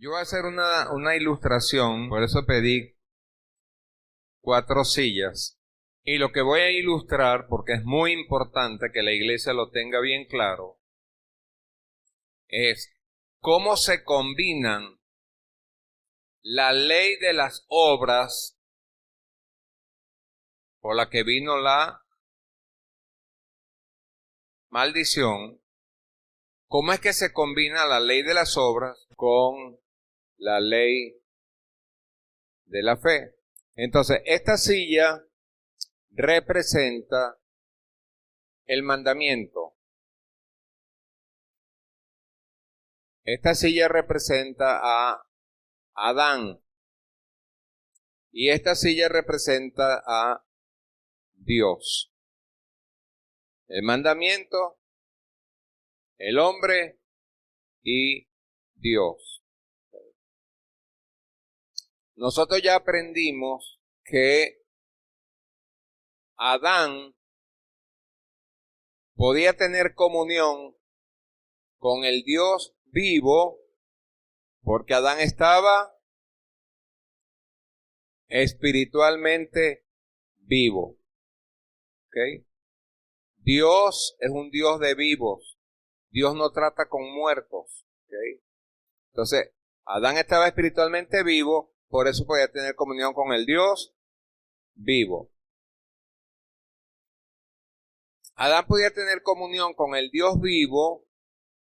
Yo voy a hacer una ilustración, por eso pedí 4 sillas. Y lo que voy a ilustrar, porque es muy importante que la iglesia lo tenga bien claro, es cómo se combinan la ley de las obras por la que vino la maldición. ¿Cómo es que se combina la ley de las obras con la ley de la fe? Entonces, esta silla representa el mandamiento. Esta silla representa a Adán. Y esta silla representa a Dios. El mandamiento, el hombre y Dios. Nosotros ya aprendimos que Adán podía tener comunión con el Dios vivo porque Adán estaba espiritualmente vivo. ¿Okay? Dios es un Dios de vivos. Dios no trata con muertos. ¿Okay? Entonces, Adán estaba espiritualmente vivo, por eso podía tener comunión con el Dios vivo. Adán podía tener comunión con el Dios vivo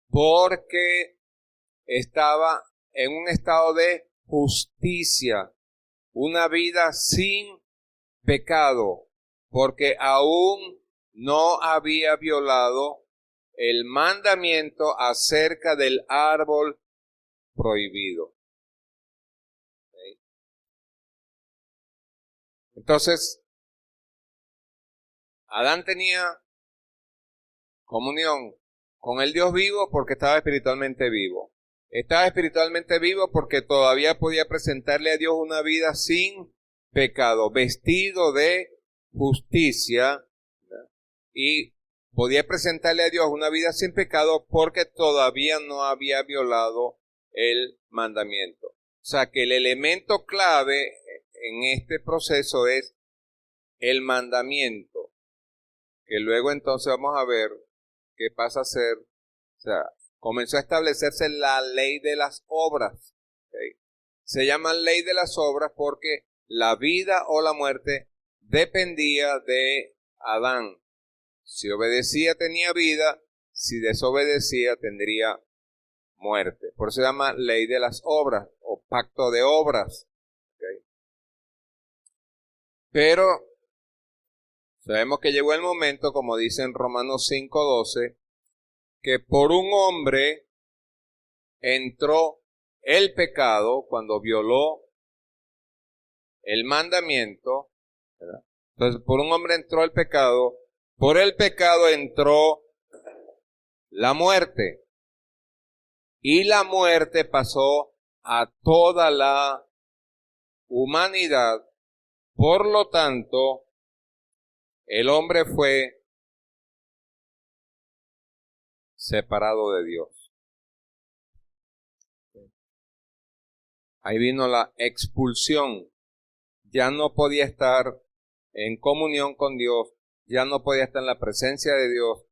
porque estaba en un estado de justicia, una vida sin pecado, porque aún no había violado el mandamiento acerca del árbol prohibido. ¿Okay? Entonces, Adán tenía comunión con el Dios vivo porque estaba espiritualmente vivo. Estaba espiritualmente vivo porque todavía podía presentarle a Dios una vida sin pecado, vestido de justicia, ¿verdad? Y podía presentarle a Dios una vida sin pecado porque todavía no había violado el mandamiento. O sea que el elemento clave en este proceso es el mandamiento, que luego entonces vamos a ver que pasa a ser, o sea, comenzó a establecerse la ley de las obras. ¿Okay? Se llama ley de las obras porque la vida o la muerte dependía de Adán. Si obedecía tenía vida, si desobedecía tendría muerte. Por eso se llama ley de las obras o pacto de obras. ¿Okay? Pero sabemos que llegó el momento, como dice en Romanos 5:12, que por un hombre entró el pecado cuando violó el mandamiento, ¿verdad? Entonces, por un hombre entró el pecado, por el pecado entró la muerte, y la muerte pasó a toda la humanidad. Por lo tanto, el hombre fue separado de Dios. Ahí vino la expulsión. Ya no podía estar en comunión con Dios, ya no podía estar en la presencia de Dios.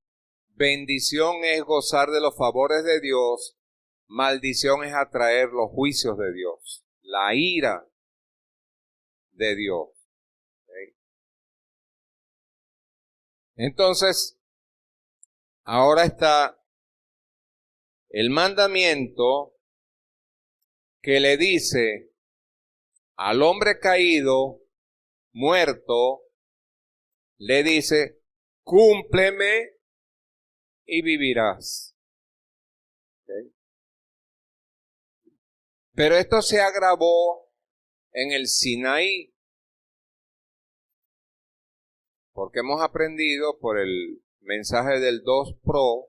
Bendición es gozar de los favores de Dios, maldición es atraer los juicios de Dios, la ira de Dios. ¿Okay? Entonces, ahora está el mandamiento que le dice al hombre caído, muerto, le dice, cúmpleme y vivirás. ¿Okay? Pero esto se agravó en el Sinaí, porque hemos aprendido por el mensaje del 2 Pro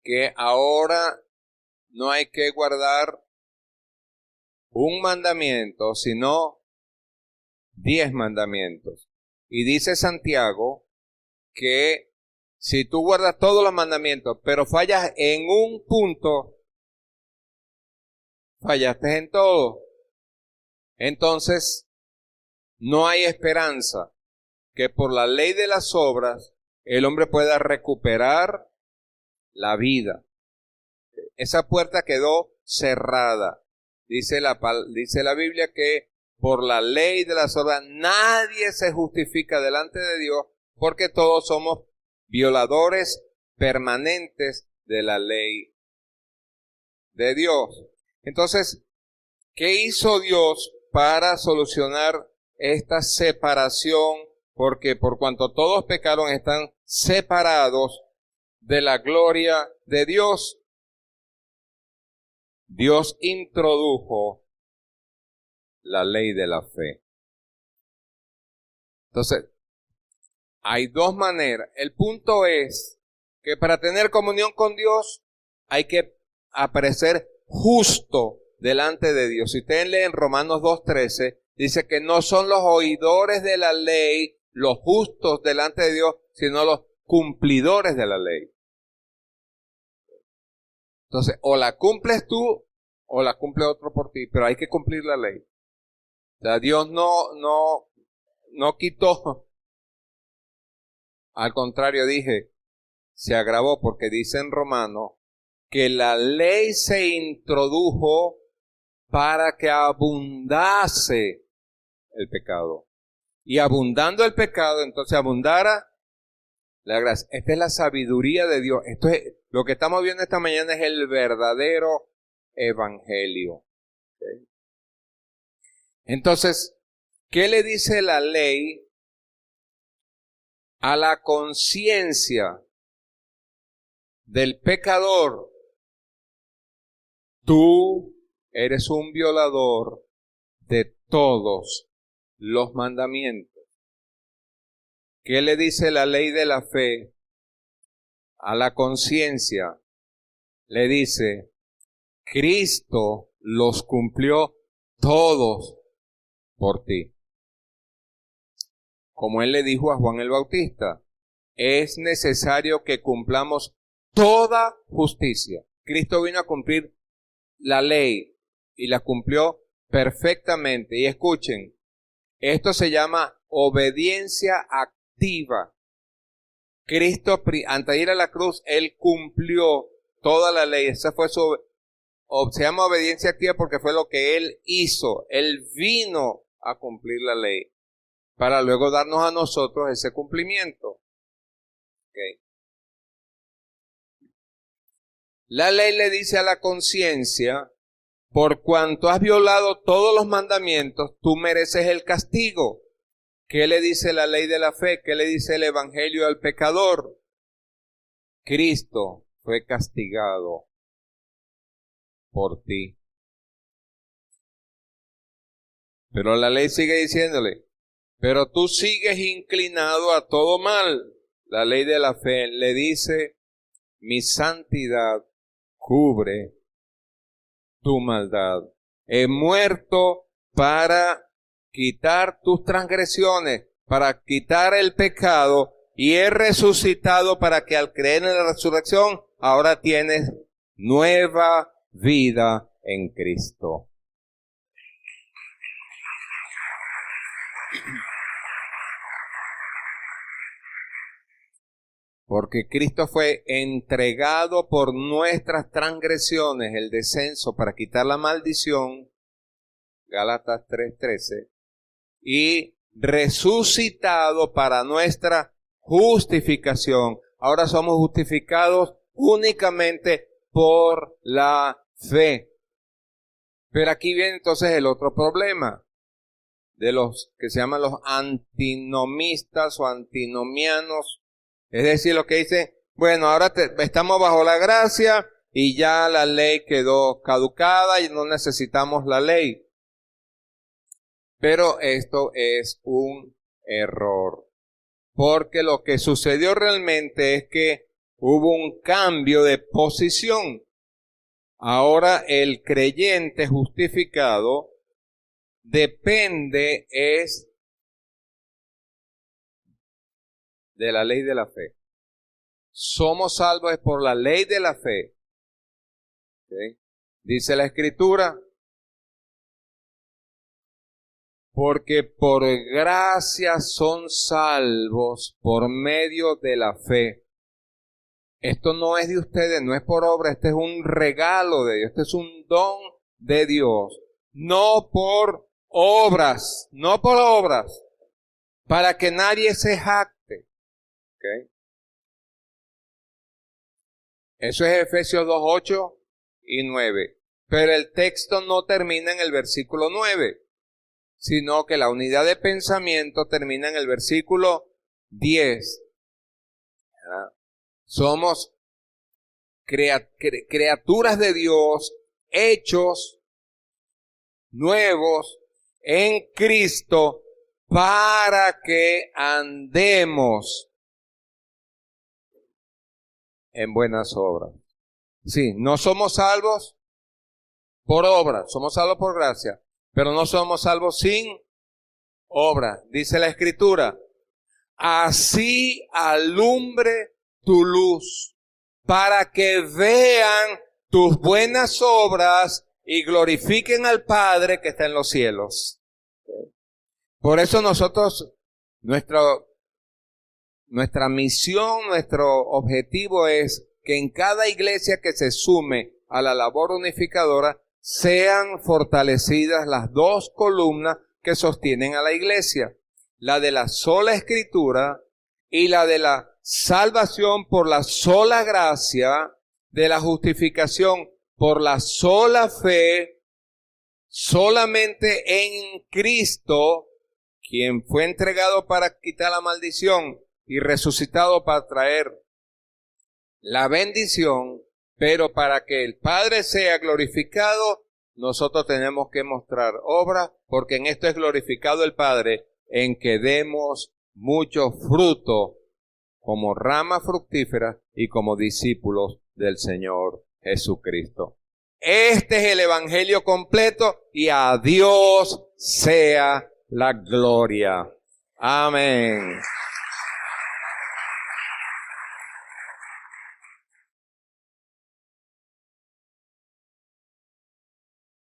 que ahora no hay que guardar un mandamiento, sino 10 mandamientos. Y dice Santiago que si tú guardas todos los mandamientos, pero fallas en un punto, fallaste en todo. Entonces, no hay esperanza que por la ley de las obras el hombre pueda recuperar la vida. Esa puerta quedó cerrada. Dice la Biblia que por la ley de las obras nadie se justifica delante de Dios, porque todos somos violadores permanentes de la ley de Dios. Entonces, ¿qué hizo Dios para solucionar esta separación? Porque por cuanto todos pecaron, están separados de la gloria de Dios. Dios introdujo la ley de la fe. Entonces, hay dos maneras. El punto es que para tener comunión con Dios hay que aparecer justo delante de Dios. Si ustedes leen Romanos 2:13, dice que no son los oidores de la ley los justos delante de Dios, sino los cumplidores de la ley. Entonces, o la cumples tú o la cumple otro por ti, pero hay que cumplir la ley. O sea, Dios no quitó. Al contrario, se agravó, porque dice en Romanos que la ley se introdujo para que abundase el pecado. Y abundando el pecado, entonces abundara la gracia. Esta es la sabiduría de Dios. Esto es lo que estamos viendo esta mañana, es el verdadero evangelio. ¿Okay? Entonces, ¿qué le dice la ley a la conciencia del pecador? Tú eres un violador de todos los mandamientos. ¿Qué le dice la ley de la fe a la conciencia? Le dice, Cristo los cumplió todos por ti. Como él le dijo a Juan el Bautista, es necesario que cumplamos toda justicia. Cristo vino a cumplir la ley y la cumplió perfectamente. Y escuchen, esto se llama obediencia activa. Cristo, antes de ir a la cruz, él cumplió toda la ley. Esa fue se llama obediencia activa porque fue lo que él hizo. Él vino a cumplir la ley para luego darnos a nosotros ese cumplimiento. Okay. La ley le dice a la conciencia, por cuanto has violado todos los mandamientos, tú mereces el castigo. ¿Qué le dice la ley de la fe? ¿Qué le dice el evangelio al pecador? Cristo fue castigado por ti. Pero la ley sigue diciéndole, pero tú sigues inclinado a todo mal. La ley de la fe le dice, mi santidad cubre tu maldad. He muerto para quitar tus transgresiones, para quitar el pecado, y he resucitado para que al creer en la resurrección ahora tienes nueva vida en Cristo. Porque Cristo fue entregado por nuestras transgresiones, el descenso para quitar la maldición, Gálatas 3:13, y resucitado para nuestra justificación. Ahora somos justificados únicamente por la fe. Pero aquí viene entonces el otro problema de los que se llaman los antinomistas o antinomianos. Es decir, lo que dicen, bueno, ahora estamos bajo la gracia y ya la ley quedó caducada y no necesitamos la ley. Pero esto es un error, porque lo que sucedió realmente es que hubo un cambio de posición. Ahora el creyente justificado depende de la ley de la fe. Somos salvos por la ley de la fe. ¿Okay? Dice la Escritura, porque por gracia son salvos por medio de la fe. Esto no es de ustedes, no es por obra, este es un regalo de Dios, este es un don de Dios, no por obras, para que nadie se jacte. ¿Okay? Eso es Efesios 2, 8 y 9. Pero el texto no termina en el versículo 9, sino que la unidad de pensamiento termina en el versículo 10. ¿Verdad? Somos criaturas de Dios, hechos nuevos en Cristo, para que andemos en buenas obras. Sí, no somos salvos por obras, somos salvos por gracia, pero no somos salvos sin obras. Dice la Escritura, así alumbre tu luz, para que vean tus buenas obras y glorifiquen al Padre que está en los cielos. Por eso nosotros, nuestra misión, nuestro objetivo es que en cada iglesia que se sume a la labor unificadora sean fortalecidas las dos columnas que sostienen a la iglesia, la de la sola Escritura y la de la salvación por la sola gracia, de la justificación por la sola fe, solamente en Cristo, quien fue entregado para quitar la maldición y resucitado para traer la bendición, pero para que el Padre sea glorificado, nosotros tenemos que mostrar obras, porque en esto es glorificado el Padre, en que demos mucho fruto como rama fructífera y como discípulos del Señor Jesucristo. Este es el Evangelio completo y a Dios sea la gloria. Amén.